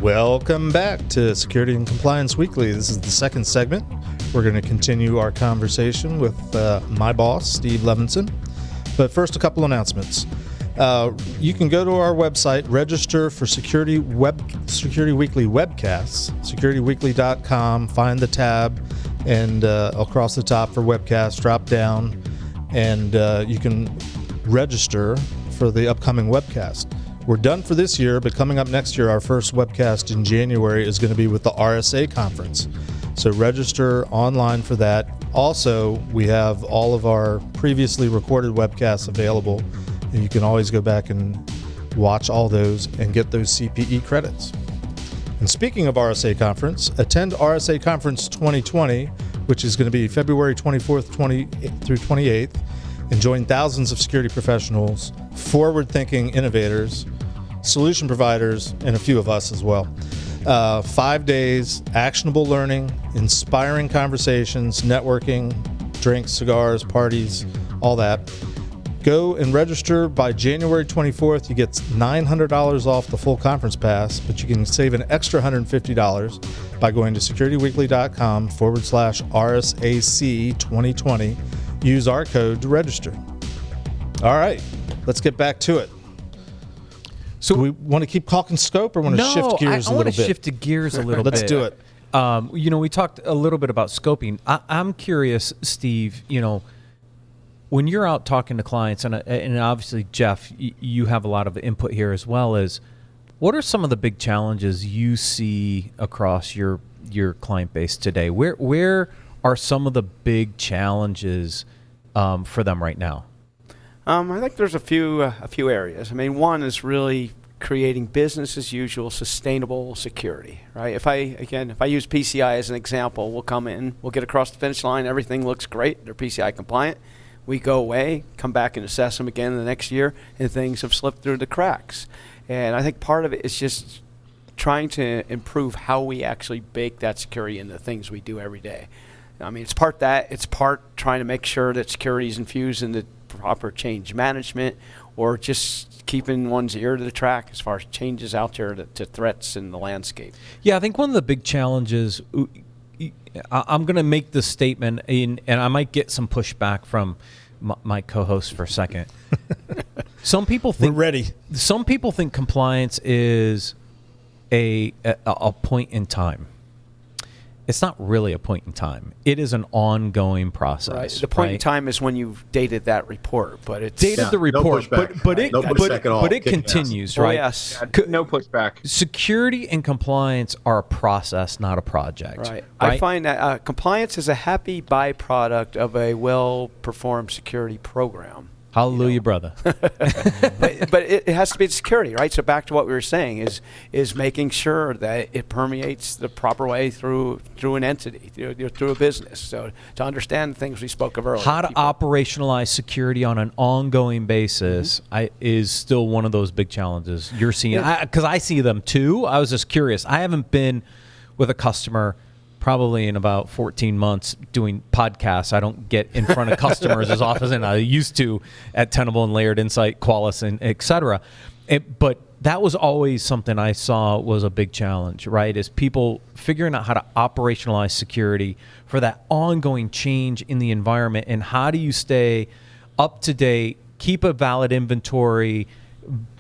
Welcome back to Security and Compliance Weekly. This is the second segment. We're going to continue our conversation with my boss, Steve Levinson. But first, a couple announcements. You can go to our website, register for Security Weekly webcasts, securityweekly.com, find the tab, and across the top for webcasts, drop down, and you can register for the upcoming webcast. We're done for this year, but coming up next year, our first webcast in January is going to be with the RSA conference. So register online for that. Also, we have all of our previously recorded webcasts available, and you can always go back and watch all those and get those CPE credits. And speaking of RSA conference, attend RSA Conference 2020, which is going to be February 24th through 28th, and join thousands of security professionals, forward-thinking innovators, solution providers, and a few of us as well. 5 days, actionable learning, inspiring conversations, networking, drinks, cigars, parties, all that. Go and register by January 24th. You get $900 off the full conference pass, but you can save an extra $150 by going to securityweekly.com/RSAC 2020. Use our code to register. All right, let's get back to it. So do we want to keep talking scope or want to shift gears a little bit? I want to shift the gears a little bit. Let's do it. We talked a little bit about scoping. I'm curious, Steve, when you're out talking to clients, and obviously, Jeff, you have a lot of input here as well, as what are some of the big challenges you see across your client base today? Where are some of the big challenges for them right now? I think there's a few areas. I mean, one is really creating business as usual, sustainable security, right? If I use PCI as an example, we'll come in, we'll get across the finish line, everything looks great, they're PCI compliant. We go away, come back and assess them again the next year, and things have slipped through the cracks. And I think part of it is just trying to improve how we actually bake that security into things we do every day. I mean, it's part that, it's part trying to make sure that security is infused into proper change management, or just keeping one's ear to the track as far as changes out there to threats in the landscape. Yeah, I think one of the big challenges, I'm going to make this statement, and I might get some pushback from my co-host for a second. Some people think we're ready. Some people think compliance is a point in time. It's not really a point in time. It is an ongoing process. Right. The point in time is when you've dated that report, but it's dated the report, no but it continues, right? Oh, yes. No pushback. Security and compliance are a process, not a project. Right. I find that compliance is a happy byproduct of a well-performed security program. Hallelujah, brother. but it has to be security, right? So back to what we were saying is making sure that it permeates the proper way through an entity, through a business. So to understand the things we spoke of earlier. How to operationalize security on an ongoing basis is still one of those big challenges you're seeing. Because I see them too. I was just curious. I haven't been with a customer probably in about 14 months doing podcasts. I don't get in front of customers as often as I used to at Tenable and Layered Insight, Qualys, and et cetera. But that was always something I saw was a big challenge, right? Is people figuring out how to operationalize security for that ongoing change in the environment, and how do you stay up to date, keep a valid inventory,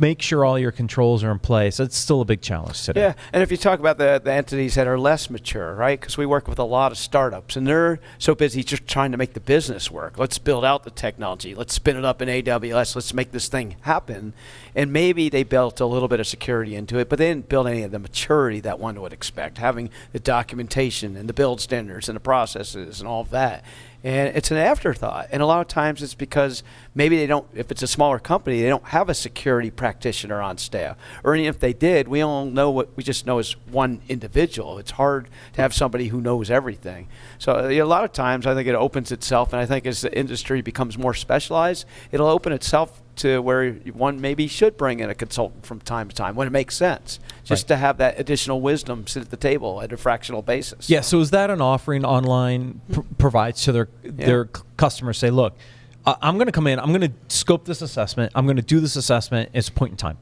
make sure all your controls are in place. It's still a big challenge today. Yeah, and if you talk about the entities that are less mature, right? Because we work with a lot of startups, and they're so busy just trying to make the business work. Let's build out the technology. Let's spin it up in AWS. Let's make this thing happen. And maybe they built a little bit of security into it, but they didn't build any of the maturity that one would expect, having the documentation and the build standards and the processes and all of that. And it's an afterthought. And a lot of times it's because maybe they don't, if it's a smaller company, they don't have a security practitioner on staff. Or even if they did, we all know what we just know as one individual. It's hard to have somebody who knows everything. So a lot of times I think it opens itself, and I think as the industry becomes more specialized, it'll open itself to where one maybe should bring in a consultant from time to time when it makes sense, just to have that additional wisdom sit at the table at a fractional basis. Yeah, so is that an offering Online provides to their customers? Say, look, I'm going to come in, I'm going to scope this assessment, I'm going to do this assessment at a point in time.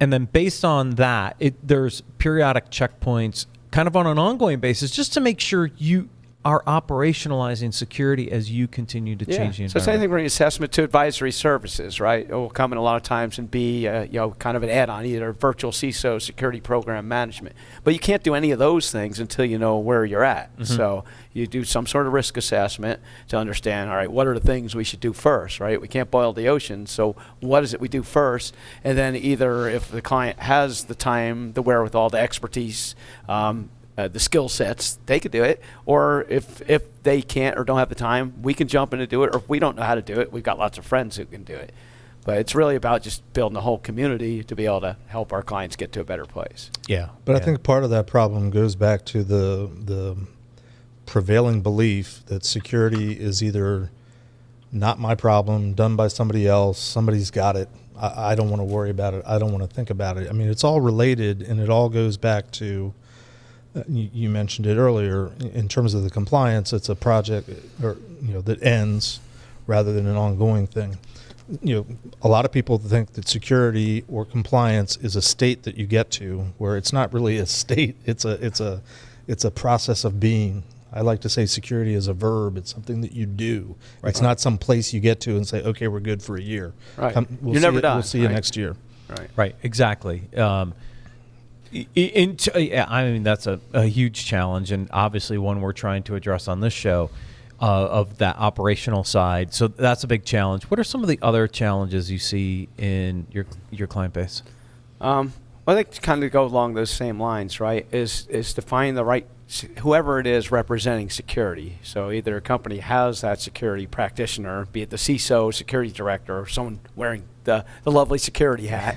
And then based on that, there's periodic checkpoints kind of on an ongoing basis just to make sure you are operationalizing security as you continue to change the environment. So it's anything from assessment to advisory services, right? It will come in a lot of times and be, kind of an add-on, either virtual CISO, security program management. But you can't do any of those things until you know where you're at. Mm-hmm. So you do some sort of risk assessment to understand, all right, what are the things we should do first, right? We can't boil the ocean, so what is it we do first? And then either if the client has the time, the wherewithal, the expertise, the skill sets, they could do it. Or if they can't or don't have the time, we can jump in and do it. Or if we don't know how to do it, we've got lots of friends who can do it. But it's really about just building a whole community to be able to help our clients get to a better place. Yeah. But I think part of that problem goes back to the prevailing belief that security is either not my problem, done by somebody else, somebody's got it, I don't want to worry about it, I don't want to think about it. I mean, it's all related, and it all goes back to you mentioned it earlier. In terms of the compliance, it's a project that ends rather than an ongoing thing. A lot of people think that security or compliance is a state that you get to, where it's not really a state. It's a process of being. I like to say security is a verb. It's something that you do. Right. It's not some place you get to and say, okay, we're good for a year. Right. You're never done. We'll see you next year. Right. Exactly. I mean, that's a huge challenge, and obviously one we're trying to address on this show, of that operational side. So that's a big challenge. What are some of the other challenges you see in your client base? I think to kind of go along those same lines, right, is to find the right, whoever it is representing security. So either a company has that security practitioner, be it the CISO, security director, or someone wearing the lovely security hat,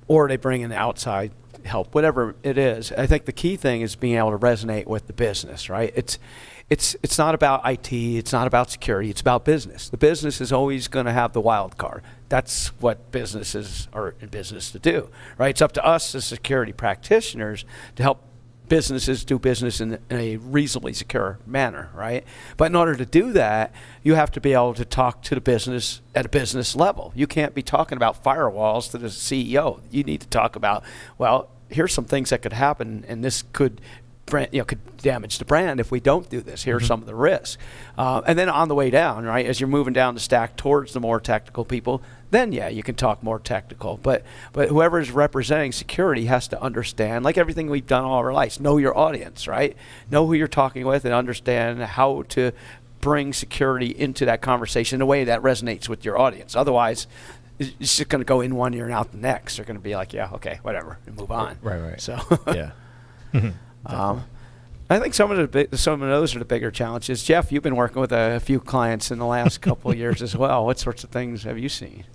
or they bring in outside help, whatever it is. I think the key thing is being able to resonate with the business, right? It's not about IT, it's not about security, it's about business. The business is always going to have the wild card. That's what businesses are in business to do, right? It's up to us as security practitioners to help businesses do business in a reasonably secure manner, right? But in order to do that, you have to be able to talk to the business at a business level. You can't be talking about firewalls to the CEO. You need to talk about, well, here's some things that could happen, and this could damage the brand if we don't do this. Here's some of the risks. And then on the way down, right, as you're moving down the stack towards the more technical people, then you can talk more technical. But whoever is representing security has to understand, like everything we've done all our lives, know your audience, right? Know who you're talking with and understand how to bring security into that conversation in a way that resonates with your audience. Otherwise, it's just going to go in one ear and out the next. They're going to be like, yeah, okay, whatever, and move on. Right. So yeah. I think some of those are the bigger challenges. Jeff, you've been working with a few clients in the last couple of years as well. What sorts of things have you seen?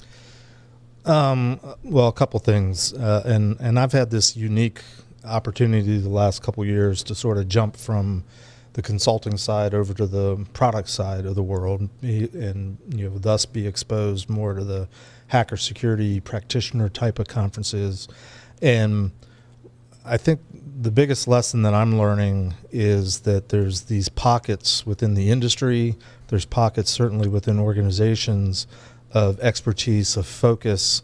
Well, a couple things, and I've had this unique opportunity the last couple of years to sort of jump from the consulting side over to the product side of the world, and thus be exposed more to the hacker security practitioner type of conferences. And I think the biggest lesson that I'm learning is that there's these pockets within the industry, there's pockets certainly within organizations of expertise, of focus,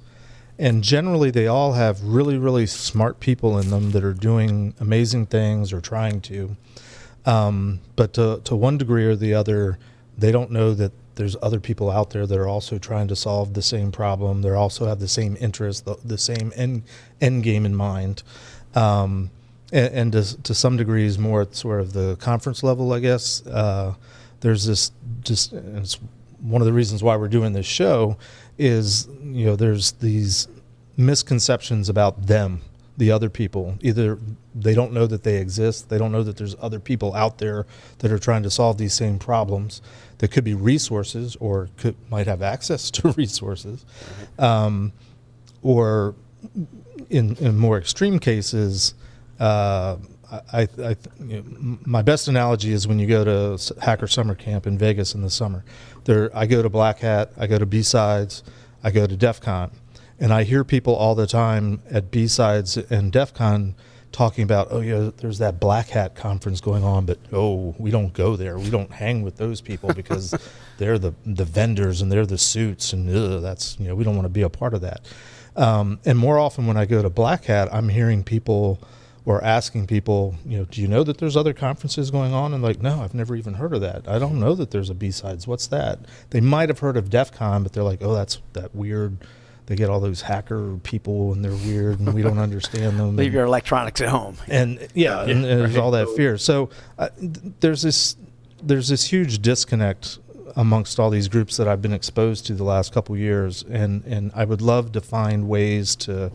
and generally they all have really, really smart people in them that are doing amazing things or trying to. But to one degree or the other, they don't know that there's other people out there that are also trying to solve the same problem. They also have the same interest, the same end game in mind. And to some degrees more at sort of the conference level, I guess, there's this and it's one of the reasons why we're doing this show is, there's these misconceptions about them, the other people. Either they don't know that they exist, they don't know that there's other people out there that are trying to solve these same problems that could be resources or might have access to resources. Or in more extreme cases, my best analogy is when you go to Hacker Summer Camp in Vegas in the summer. I go to Black Hat, I go to B-Sides, I go to DEF CON, and I hear people all the time at B-Sides and DEF CON talking about, oh yeah, there's that black hat conference going on, but we don't go there. We don't hang with those people because they're the vendors and they're the suits, and that's, we don't want to be a part of that. And more often when I go to black hat, I'm hearing people or asking people, do you know that there's other conferences going on? And like, no, I've never even heard of that. I don't know that there's a B-Sides. What's that? They might have heard of DEF CON, but they're like, oh, that's that weird. They get all those hacker people, and they're weird, and we don't understand them. Leave your electronics at home. And and there's all that fear. So there's this huge disconnect amongst all these groups that I've been exposed to the last couple of years, and I would love to find ways to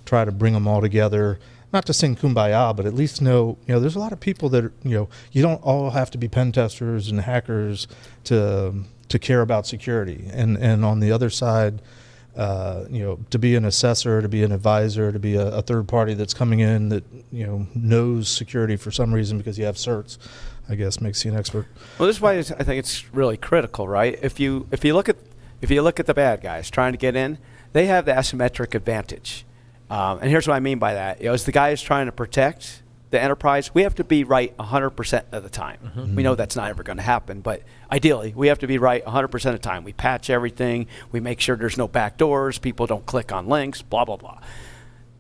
try to bring them all together. Not to sing kumbaya, but at least know, there's a lot of people that you don't all have to be pen testers and hackers to care about security, and on the other side. To be an assessor, to be an advisor, to be a third party that's coming in that knows security for some reason because you have certs, I guess makes you an expert. Well, this is why I think it's really critical, right? If you look at the bad guys trying to get in, they have the asymmetric advantage, and here's what I mean by that. As the guy is trying to protect the enterprise, we have to be right 100% of the time. Mm-hmm. We know that's not ever going to happen, but ideally, we have to be right 100% of the time. We patch everything. We make sure there's no back doors. People don't click on links, blah, blah, blah.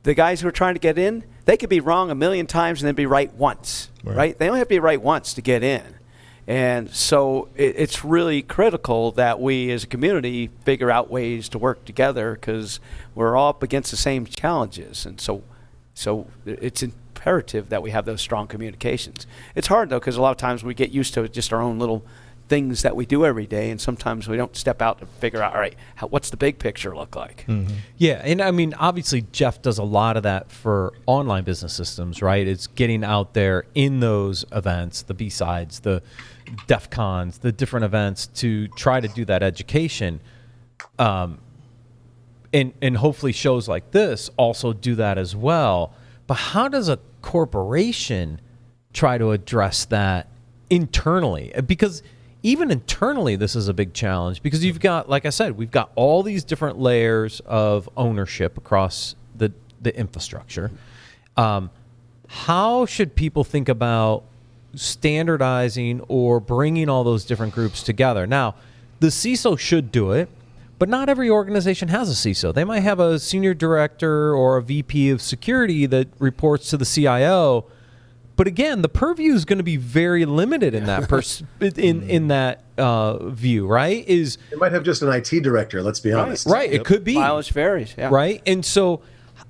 The guys who are trying to get in, they could be wrong 1,000,000 times and then be right once, right? They only have to be right once to get in. And so it's really critical that we as a community figure out ways to work together because we're all up against the same challenges. And so it's imperative that we have those strong communications. It's hard though because a lot of times we get used to just our own little things that we do every day, and sometimes we don't step out to figure out, all right, what's the big picture look like? Mm-hmm. Yeah, and I mean, obviously Jeff does a lot of that for online business systems, right? It's getting out there in those events, the B-Sides, the DEF CONs, the different events to try to do that education. And hopefully shows like this also do that as well. But how does a corporation try to address that internally? Because even internally, this is a big challenge because you've got, like I said, we've got all these different layers of ownership across the infrastructure. How should people think about standardizing or bringing all those different groups together? Now, the CISO should do it, but not every organization has a CISO. They might have a senior director or a VP of security that reports to the CIO. But again, the purview is going to be very limited in that in that view, right? It might have just an IT director. Let's be honest. Right. It could be. Mileage varies. Yeah. Right. And so,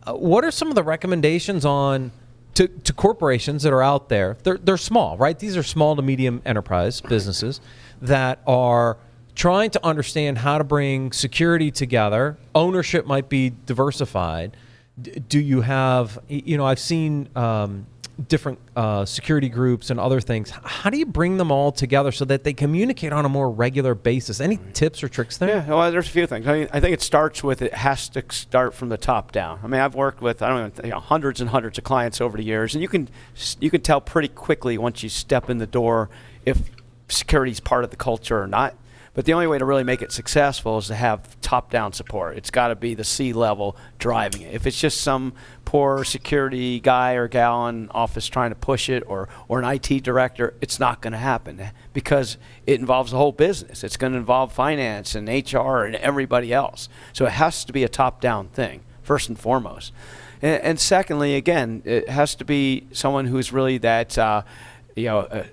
what are some of the recommendations to corporations that are out there? They're small, right? These are small to medium enterprise businesses that are trying to understand how to bring security together. Ownership might be diversified. Do you have? I've seen. Different security groups and other things. How do you bring them all together so that they communicate on a more regular basis? Any tips or tricks there? Yeah, well, there's a few things. I think it has to start from the top down. I mean, I've worked with hundreds and hundreds of clients over the years, and you can tell pretty quickly once you step in the door if security is part of the culture or not. But the only way to really make it successful is to have top-down support. It's got to be the C-level driving it. If it's just some poor security guy or gal in office trying to push it or an IT director, it's not going to happen because it involves the whole business. It's going to involve finance and HR and everybody else. So it has to be a top-down thing, first and foremost. And secondly, again, it has to be someone who's really that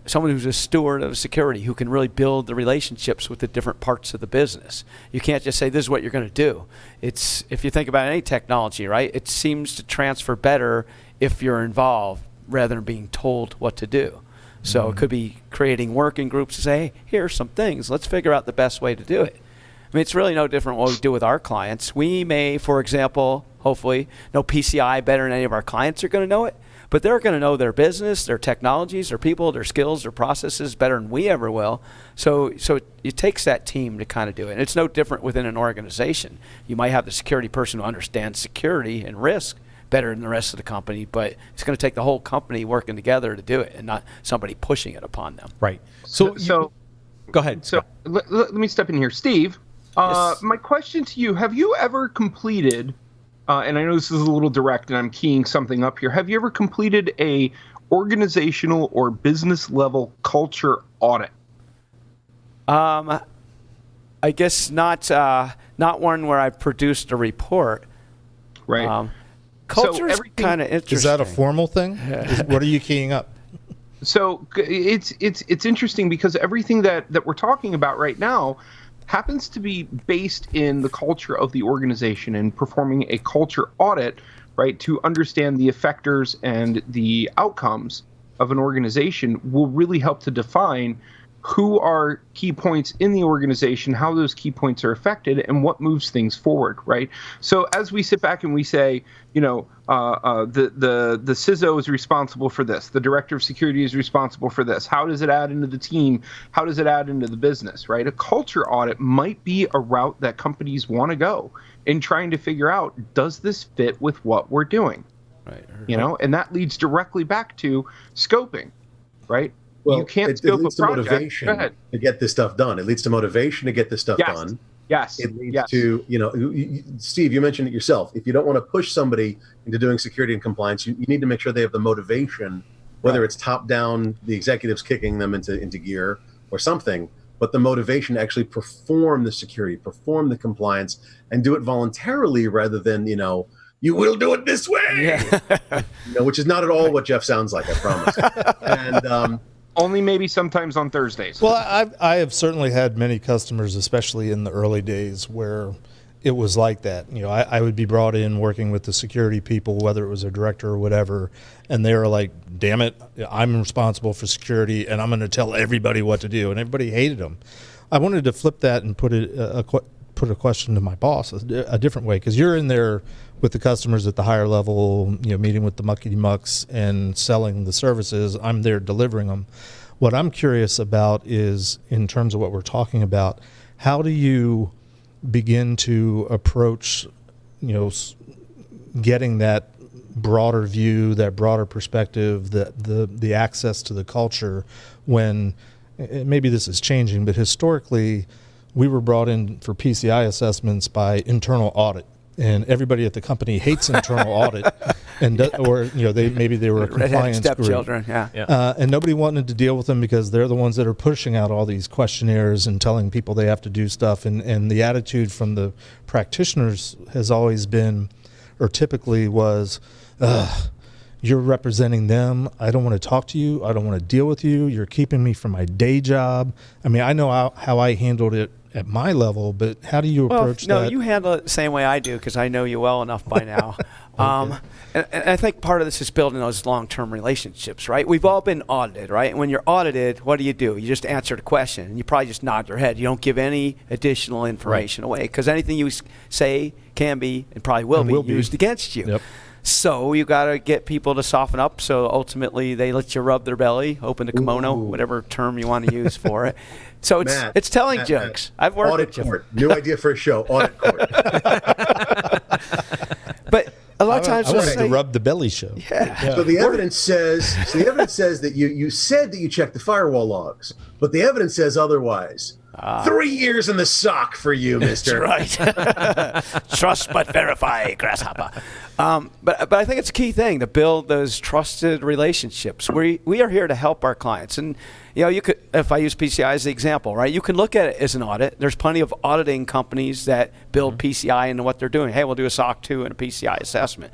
someone who's a steward of security who can really build the relationships with the different parts of the business. You can't just say, this is what you're going to do. If you think about any technology, right, it seems to transfer better if you're involved rather than being told what to do. So it could be creating working groups to say, hey, here are some things. Let's figure out the best way to do it. I mean, it's really no different what we do with our clients. We may, for example, hopefully, know PCI better than any of our clients are going to know it. But they're going to know their business, their technologies, their people, their skills, their processes better than we ever will. So it takes that team to kind of do it. And it's no different within an organization. You might have the security person who understands security and risk better than the rest of the company, but it's going to take the whole company working together to do it and not somebody pushing it upon them. Right. So go ahead. So let me step in here. Steve, Yes. My question to you, have you ever completed and I know this is a little direct and I'm keying something up here. Have you ever completed a organizational or business level culture audit? I guess not one where I produced a report. Right. Culture is kind of interesting. Is that a formal thing? What are you keying up? So it's interesting because everything that we're talking about right now happens to be based in the culture of the organization, and performing a culture audit, right, to understand the effectors and the outcomes of an organization will really help to define who are key points in the organization, how those key points are affected, and what moves things forward, right? So as we sit back and we say, the CISO is responsible for this, the director of security is responsible for this, how does it add into the team, how does it add into the business, right? A culture audit might be a route that companies want to go in trying to figure out, does this fit with what we're doing? Right. And that leads directly back to scoping, right? Well, you can't it scope leads a to project. motivation Go ahead. to get this stuff done. It leads to motivation to get this stuff done. Yes. It leads to, Steve, you mentioned it yourself. If you don't want to push somebody into doing security and compliance, you need to make sure they have the motivation, whether it's top down, the executives kicking them into gear or something, but the motivation to actually perform the security, perform the compliance, and do it voluntarily rather than, you will do it this way, which is not at all what Jeff sounds like, I promise. And only maybe sometimes on Thursdays. Well, I have certainly had many customers, especially in the early days, where it was like that. I would be brought in working with the security people, whether it was a director or whatever, and they were like, damn it, I'm responsible for security, and I'm going to tell everybody what to do, and everybody hated them. I wanted to flip that and put a question to my boss a different way, because you're in there with the customers at the higher level, meeting with the mucky-mucks and selling the services. I'm there delivering them. What I'm curious about is, in terms of what we're talking about, how do you begin to approach, getting that broader view, that broader perspective, the access to the culture, when maybe this is changing, but historically we were brought in for PCI assessments by internal audit. And everybody at the company hates internal audit, and they were a compliance stepchildren, group, and nobody wanted to deal with them because they're the ones that are pushing out all these questionnaires and telling people they have to do stuff. And the attitude from the practitioners has always been, or typically was, you're representing them. I don't want to talk to you. I don't want to deal with you. You're keeping me from my day job. I mean, I know how I handled it at my level, but how do you approach that? No, you handle it the same way I do, because I know you well enough by now. And I think part of this is building those long-term relationships, right? We've all been audited, right? And when you're audited, what do? You just answer the question, and you probably just nod your head. You don't give any additional information away, because anything you say can be and probably will be used against you. Yep. So you got to get people to soften up, so ultimately they let you rub their belly, open the kimono, whatever term you want to use for it. So it's telling jokes. I've worked audit with court. New idea for a show. Audit court. But a lot of times I wanted to rub the belly show. Yeah. So the evidence says that you said that you checked the firewall logs, but the evidence says otherwise. 3 years in the sock for you, mister. That's right. Trust but verify, grasshopper. But I think it's a key thing to build those trusted relationships. We are here to help our clients. And you could, if I use PCI as the example, right? You can look at it as an audit. There's plenty of auditing companies that build PCI into what they're doing. Hey, we'll do a SOC 2 and a PCI assessment.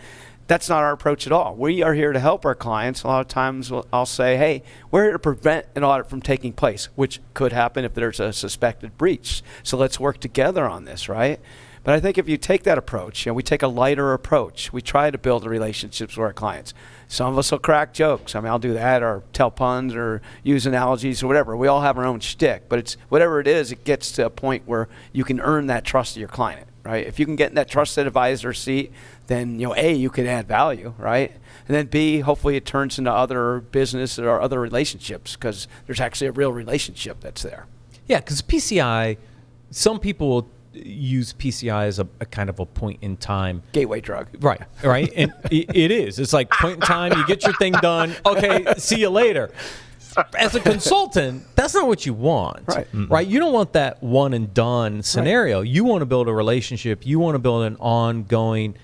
That's not our approach at all. We are here to help our clients. A lot of times I'll say, hey, we're here to prevent an audit from taking place, which could happen if there's a suspected breach. So let's work together on this, right? But I think if you take that approach, we take a lighter approach. We try to build the relationships with our clients. Some of us will crack jokes. I mean, I'll do that, or tell puns, or use analogies, or whatever. We all have our own shtick, but it's whatever it is, it gets to a point where you can earn that trust of your client, right? If you can get in that trusted advisor seat, then A, you can add value, right? And then B, hopefully it turns into other business or other relationships, because there's actually a real relationship that's there. Yeah, because PCI, some people will use PCI as a kind of a point in time gateway drug. Right. And it is. It's like point in time, you get your thing done. Okay, see you later. As a consultant, that's not what you want. Right? You don't want that one and done scenario. Right. You want to build a relationship. You want to build an ongoing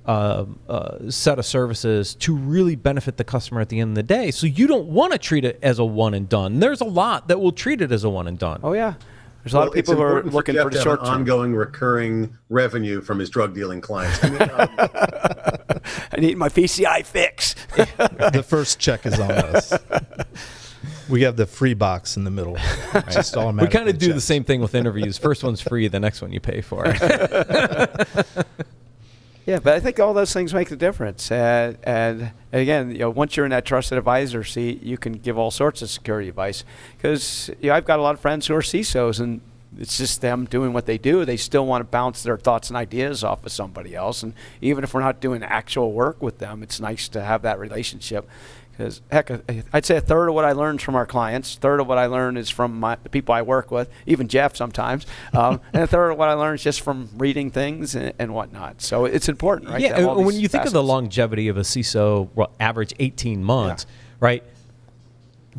set of services to really benefit the customer at the end of the day. So you don't want to treat it as a one and done. There's a lot that will treat it as a one and done. Oh yeah. There's a lot of people who are looking for the short term. Ongoing recurring revenue from his drug dealing clients. I mean, I need my PCI fix. The first check is on us. We have the free box in the middle. Just we kind of do the same thing with interviews. First one's free, the next one you pay for. Yeah, but I think all those things make the difference. And again, once you're in that trusted advisor seat, you can give all sorts of security advice. Because I've got a lot of friends who are CISOs, and it's just them doing what they do. They still want to bounce their thoughts and ideas off of somebody else. And even if we're not doing actual work with them, it's nice to have that relationship. Because, heck, I'd say a third of what I learn is from our clients. A third of what I learn is from the people I work with, even Jeff sometimes. And a third of what I learn is just from reading things and whatnot. So it's important, right? Yeah, and when you think of the longevity of a CISO, average 18 months, right?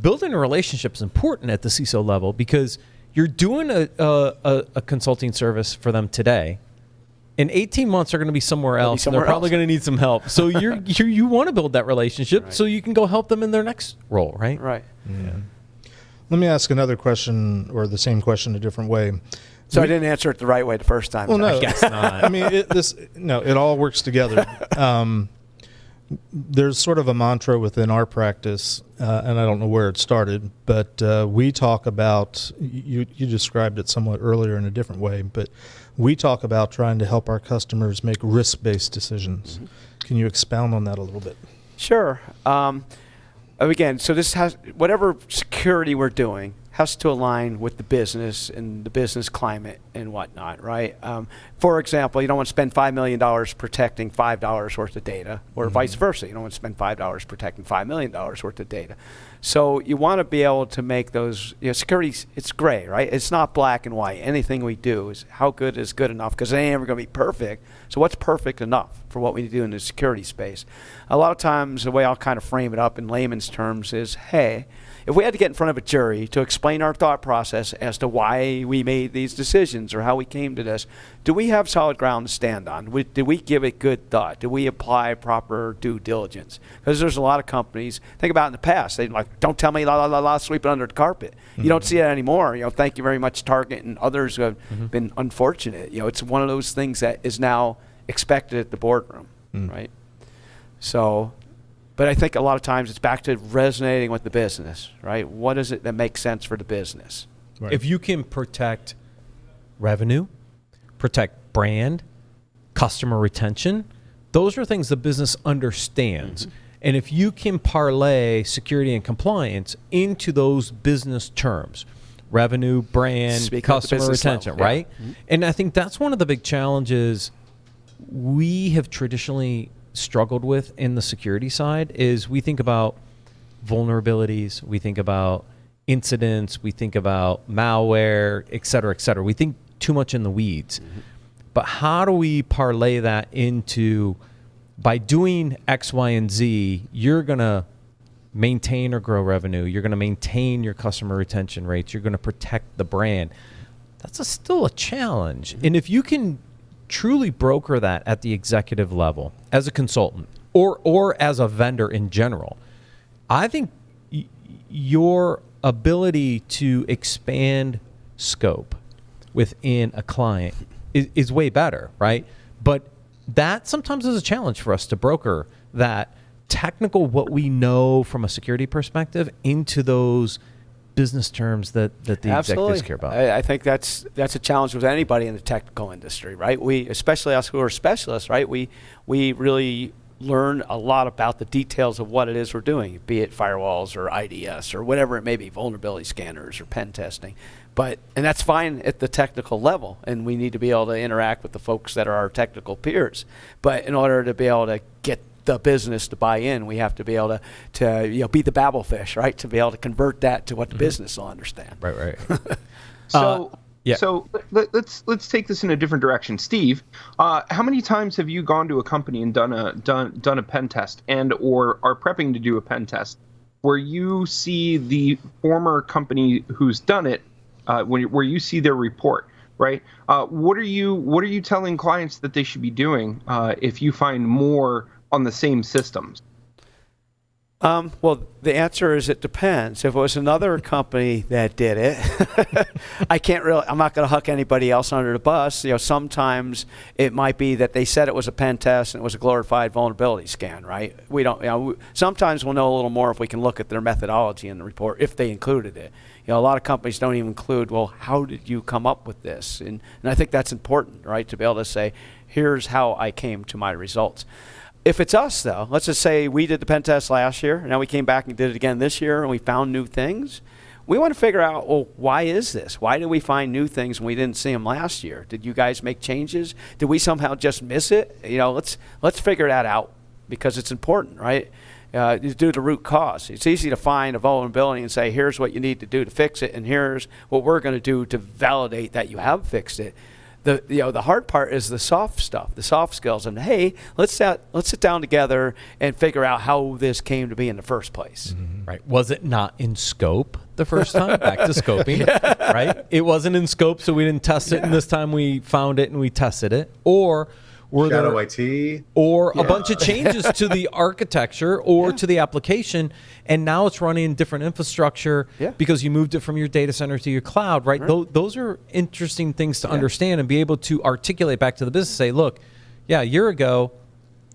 Building a relationship is important at the CISO level because you're doing a consulting service for them today. In 18 months, they're going to be somewhere else. And they're probably going to need some help. So you want to build that relationship so you can go help them in their next role, right? Right. Yeah. Let me ask another question, or the same question a different way. So I didn't answer it the right way the first time. Well, no, I guess not. I mean, it all works together. There's sort of a mantra within our practice, and I don't know where it started, but we talk about, you described it somewhat earlier in a different way, but we talk about trying to help our customers make risk-based decisions. Mm-hmm. Can you expound on that a little bit? Sure. Again, so this has, whatever security we're doing has to align with the business and the business climate and whatnot, right? For example, you don't want to spend $5 million protecting $5 worth of data, or vice versa. You don't want to spend $5 protecting $5 million worth of data. So you want to be able to make those, security, it's gray, right? It's not black and white. Anything we do is how good is good enough, because it ain't ever going to be perfect. So what's perfect enough for what we do in the security space? A lot of times, the way I'll kind of frame it up in layman's terms is, hey, if we had to get in front of a jury to explain our thought process as to why we made these decisions or how we came to this, do we have solid ground to stand on? Did we give it good thought? Do we apply proper due diligence? Because there's a lot of companies, think about in the past, they'd like, don't tell me la la la la, sweep it under the carpet. You don't see that anymore. Thank you very much, Target and others who have been unfortunate. It's one of those things that is now expected at the boardroom, right? So, but I think a lot of times it's back to resonating with the business, right? What is it that makes sense for the business? Right. If you can protect revenue, protect brand, customer retention, those are things the business understands. And if you can parlay security and compliance into those business terms, revenue, brand, customer retention, right? And I think that's one of the big challenges we have traditionally struggled with in the security side is we think about vulnerabilities, we think about incidents, we think about malware, et cetera, et cetera. We think too much in the weeds. But how do we parlay that into, by doing X, Y, and Z, you're going to maintain or grow revenue, you're going to maintain your customer retention rates, you're going to protect the brand. That's still a challenge. And if you can truly broker that at the executive level as a consultant or as a vendor in general, I think your ability to expand scope within a client is way better, right? But that sometimes is a challenge for us to broker that technical, what we know from a security perspective, into those business terms that the executives care about. I think that's a challenge with anybody in the technical industry, right? We, especially us who are specialists, right? We really learn a lot about the details of what it is we're doing, be it firewalls or IDS or whatever it may be, vulnerability scanners or pen testing. And that's fine at the technical level, and we need to be able to interact with the folks that are our technical peers. But in order to be able to get the business to buy in, we have to be able to be the babblefish, right? To be able to convert that to what the business will understand. Right. So let's take this in a different direction. Steve, how many times have you gone to a company and done a pen test and or are prepping to do a pen test where you see the former company who's done it, where you see their report? right? What are you telling clients that they should be doing if you find more on the same systems? Well, the answer is it depends. If it was another company that did it, I'm not going to huck anybody else under the bus. Sometimes it might be that they said it was a pen test and it was a glorified vulnerability scan, right? We don't, sometimes we'll know a little more if we can look at their methodology in the report, if they included it. A lot of companies don't even include, well, how did you come up with this? And I think that's important, right? To be able to say, here's how I came to my results. If it's us, though, let's just say we did the pen test last year, and now we came back and did it again this year, and we found new things. We want to figure out, well, why is this? Why did we find new things when we didn't see them last year? Did you guys make changes? Did we somehow just miss it? Let's figure that out, because it's important, right? Do the root cause. It's easy to find a vulnerability and say, here's what you need to do to fix it, and here's what we're going to do to validate that you have fixed it. The hard part is the soft stuff, the soft skills, and hey, let's sit down together and figure out how this came to be in the first place. Mm-hmm. Right? Was it not in scope the first time? Back to scoping, right? It wasn't in scope, so we didn't test it, and this time we found it and we tested it, or were Shadow there IT, or a bunch of changes to the architecture or to the application, and now it's running in different infrastructure because you moved it from your data center to your cloud, right? Those are interesting things to understand and be able to articulate back to the business. Say, look, a year ago,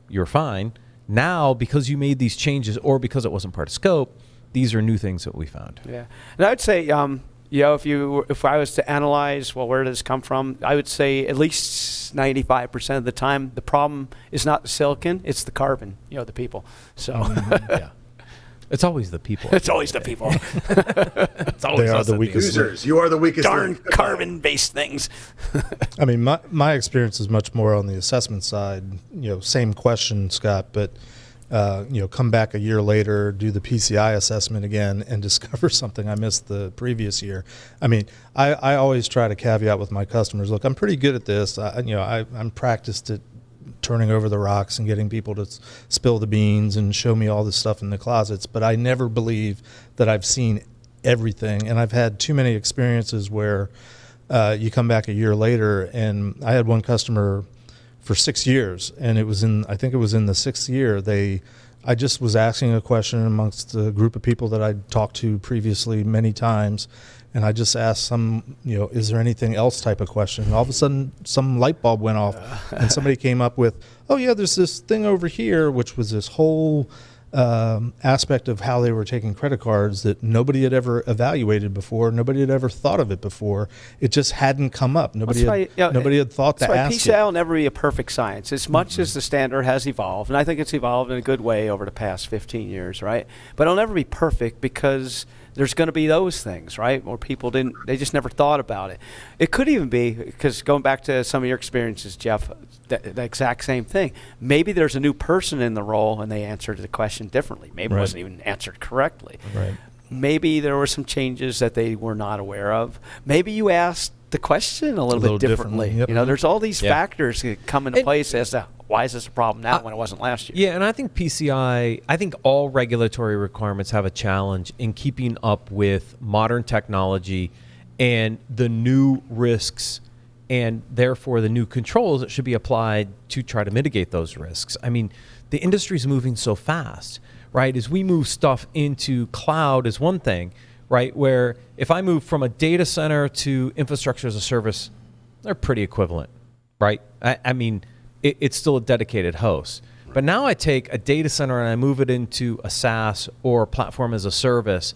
you're fine. Now, because you made these changes or because it wasn't part of scope, these are new things that we found. Yeah, and I would say, if I was to analyze, well, where did this come from? I would say at least 95% of the time, the problem is not the silicon, it's the carbon, the people. So, it's always the people. It's always the people. It's always they are us the at weakest end. users. You are the weakest. Darn link. carbon-based things. I mean, my experience is much more on the assessment side. Same question, Scott, but come back a year later, do the PCI assessment again, and discover something I missed the previous year. I mean, I always try to caveat with my customers. Look, I'm pretty good at this. I'm practiced at turning over the rocks and getting people to spill the beans and show me all this stuff in the closets, but I never believe that I've seen everything. And I've had too many experiences where you come back a year later, and I had one customer for 6 years, and I think it was in the 6th year, I just was asking a question amongst a group of people that I'd talked to previously many times, and I just asked some, is there anything else type of question? And all of a sudden, some light bulb went off, and somebody came up with, oh yeah, there's this thing over here, which was this whole aspect of how they were taking credit cards that nobody had ever evaluated before. Nobody had ever thought of it before. It just hadn't come up. Nobody had thought to ask it. PCI will never be a perfect science. As much as the standard has evolved, and I think it's evolved in a good way over the past 15 years, right? But it'll never be perfect because there's going to be those things, right? Where people they just never thought about it. It could even be, because going back to some of your experiences, Jeff, the exact same thing. Maybe there's a new person in the role and they answered the question differently. Maybe it wasn't even answered correctly. Right. Maybe there were some changes that they were not aware of. Maybe you asked the question a little bit differently. Yep. There's all these factors that come into place as to why is this a problem now when it wasn't last year. Yeah, and I think PCI, I think all regulatory requirements have a challenge in keeping up with modern technology and the new risks and therefore the new controls that should be applied to try to mitigate those risks. I mean, the industry's moving so fast, right? As we move stuff into cloud is one thing, right? Where if I move from a data center to infrastructure as a service, they're pretty equivalent, right? I mean, it's still a dedicated host. But now I take a data center and I move it into a SaaS or a platform as a service.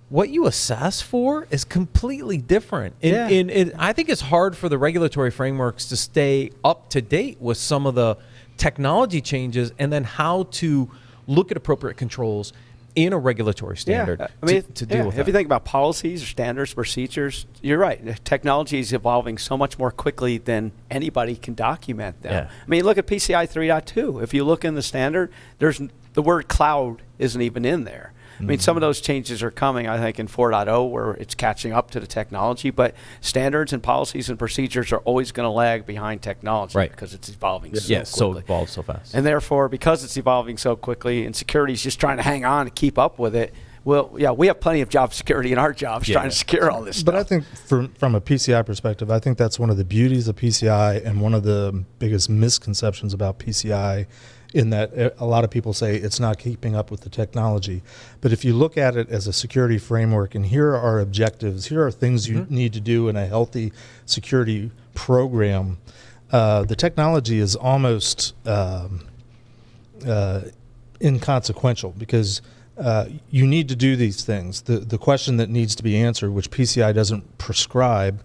What you assess for is completely different. I think it's hard for the regulatory frameworks to stay up to date with some of the technology changes and then how to look at appropriate controls in a regulatory standard to deal with that. If you think about policies, standards, procedures, you're right. Technology is evolving so much more quickly than anybody can document them. Yeah. I mean, look at PCI 3.2. If you look in the standard, the word cloud isn't even in there. I mean, some of those changes are coming, I think, in 4.0 where it's catching up to the technology, but standards and policies and procedures are always going to lag behind technology because it's evolving so quickly. So evolved so fast. And therefore, because it's evolving so quickly and security is just trying to hang on and keep up with it, Well, yeah, we have plenty of job security in our jobs trying to secure all this stuff. But I think from a PCI perspective, I think that's one of the beauties of PCI and one of the biggest misconceptions about PCI, in that a lot of people say it's not keeping up with the technology. But if you look at it as a security framework, and here are our objectives, here are things you need to do in a healthy security program, the technology is almost inconsequential, because you need to do these things. The question that needs to be answered, which PCI doesn't prescribe,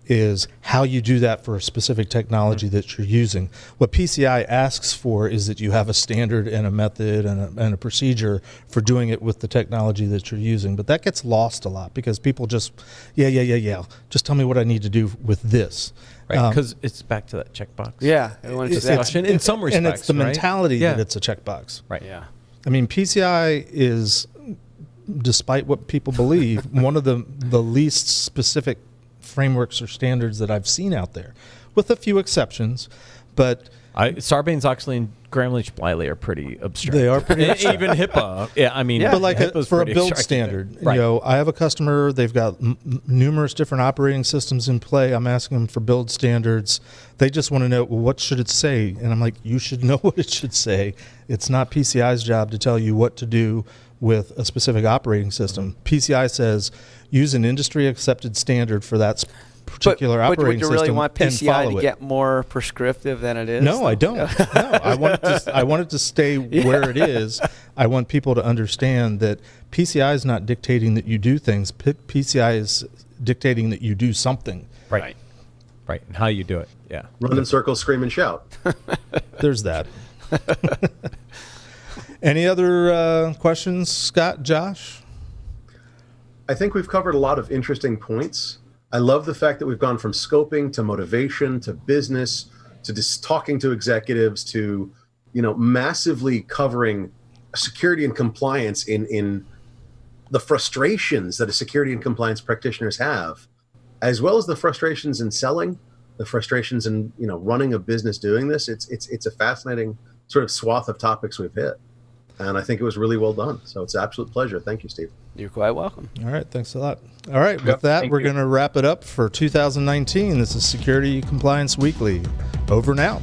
is how you do that for a specific technology that you're using. What PCI asks for is that you have a standard and a method and a procedure for doing it with the technology that you're using. But that gets lost a lot because people just, just tell me what I need to do with this. Right, because it's back to that checkbox. Yeah. Discussion in some respects. And it's the mentality right? that it's a checkbox. Right. Yeah. I mean, PCI is, despite what people believe, one of the least specific frameworks or standards that I've seen out there, with a few exceptions. But Sarbanes-Oxley and Gramm-Leach-Bliley are pretty abstract. They are pretty abstract. Even HIPAA. Yeah, I mean, but like for a build abstract standard, right. you know, I have a customer, they've got numerous different operating systems in play. I'm asking them for build standards. They just want to know, well, what should it say? And I'm like, you should know what it should say. It's not PCI's job to tell you what to do with a specific operating system. PCI says use an industry accepted standard for that particular operating system. Would you really want and PCI follow to it. get more prescriptive than it is? No, I don't. No, I want it to stay where it is. I want people to understand that PCI is not dictating that you do things. PCI is dictating that you do something. Right. Right. And how you do it. Yeah. Run in circles, scream and shout. There's that. Any other questions, Scott, Josh? I think we've covered a lot of interesting points. I love the fact that we've gone from scoping to motivation to business to just talking to executives to, you know, massively covering security and compliance in the frustrations that a security and compliance practitioners have, as well as the frustrations in selling, the frustrations in, you know, running a business doing this. It's a fascinating sort of swath of topics we've hit. And I think it was really well done. So it's an absolute pleasure. Thank you, Steve. You're quite welcome. All right. Thanks a lot. All right. With that, we're going to wrap it up for 2019. This is Security Compliance Weekly. Over and out.